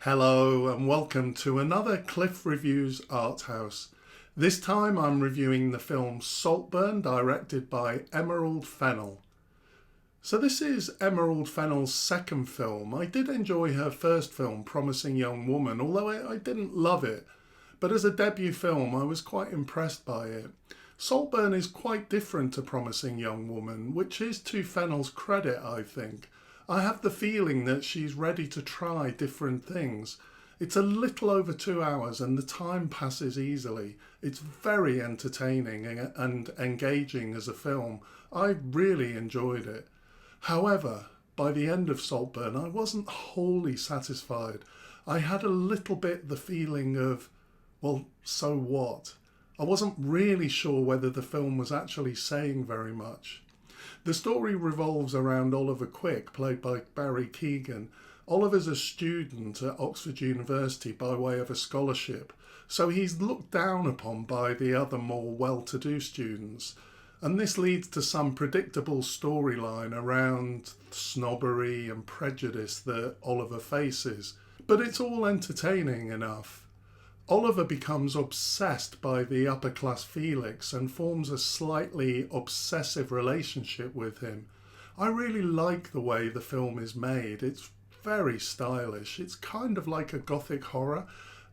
Hello and welcome to another Cliff Reviews Art House. This time I'm reviewing the film Saltburn, directed by Emerald Fennell. So this is Emerald Fennell's second film. I did enjoy her first film, Promising Young Woman, although I didn't love it. But as a debut film, I was quite impressed by it. Saltburn is quite different to Promising Young Woman, which is to Fennell's credit, I think. I have the feeling that she's ready to try different things. It's a little over 2 hours and the time passes easily. It's very entertaining and engaging as a film. I really enjoyed it. However, by the end of Saltburn, I wasn't wholly satisfied. I had a little bit the feeling of, well, so what? I wasn't really sure whether the film was actually saying very much. The story revolves around Oliver Quick, played by Barry Keoghan. Oliver's a student at Oxford University by way of a scholarship, so he's looked down upon by the other more well-to-do students. And this leads to some predictable storyline around snobbery and prejudice that Oliver faces. But it's all entertaining enough. Oliver becomes obsessed by the upper-class Felix and forms a slightly obsessive relationship with him. I really like the way the film is made. It's very stylish. It's kind of like a gothic horror,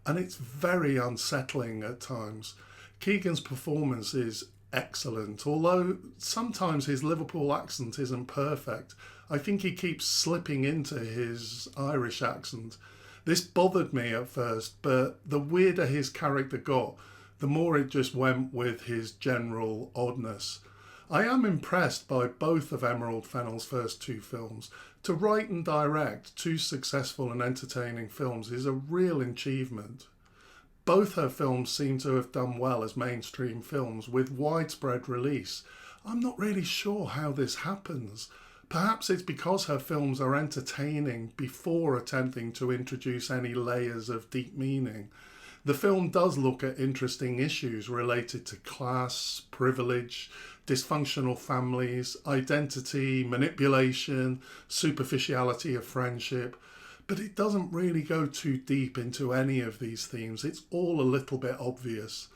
and it's very unsettling at times. Keoghan's performance is excellent, although sometimes his Liverpool accent isn't perfect. I think he keeps slipping into his Irish accent. This bothered me at first, but the weirder his character got, the more it just went with his general oddness. I am impressed by both of Emerald Fennell's first two films. To write and direct two successful and entertaining films is a real achievement. Both her films seem to have done well as mainstream films with widespread release. I'm not really sure how this happens. Perhaps it's because her films are entertaining before attempting to introduce any layers of deep meaning. The film does look at interesting issues related to class, privilege, dysfunctional families, identity, manipulation, superficiality of friendship, but it doesn't really go too deep into any of these themes. It's all a little bit obvious.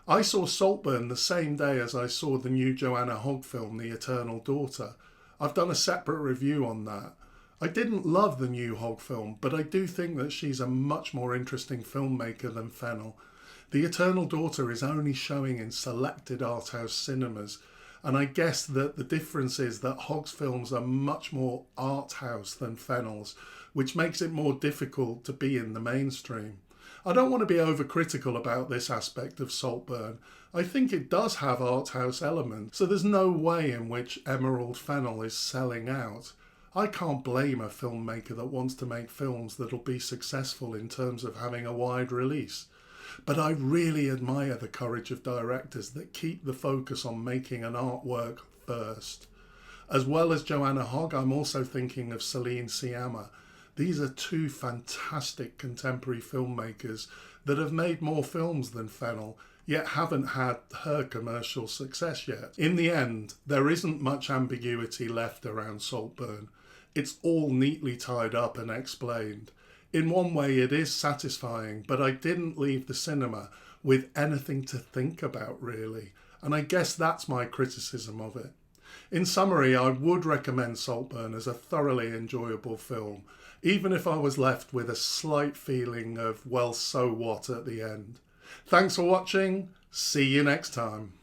I saw Saltburn the same day as I saw the new Joanna Hogg film, The Eternal Daughter. I've done a separate review on that. I didn't love the new Hogg film, but I do think that she's a much more interesting filmmaker than Fennell. The Eternal Daughter is only showing in selected art house cinemas, and I guess that the difference is that Hogg's films are much more art house than Fennell's, which makes it more difficult to be in the mainstream. I don't want to be overcritical about this aspect of Saltburn. I think it does have art house elements, so there's no way in which Emerald Fennell is selling out. I can't blame a filmmaker that wants to make films that'll be successful in terms of having a wide release. But I really admire the courage of directors that keep the focus on making an artwork first. As well as Joanna Hogg, I'm also thinking of Celine Sciamma. These are two fantastic contemporary filmmakers that have made more films than Fennell, yet haven't had her commercial success yet. In the end, there isn't much ambiguity left around Saltburn. It's all neatly tied up and explained. In one way it is satisfying, but I didn't leave the cinema with anything to think about really, and I guess that's my criticism of it. In summary, I would recommend Saltburn as a thoroughly enjoyable film, even if I was left with a slight feeling of, well, so what at the end. Thanks for watching. See you next time.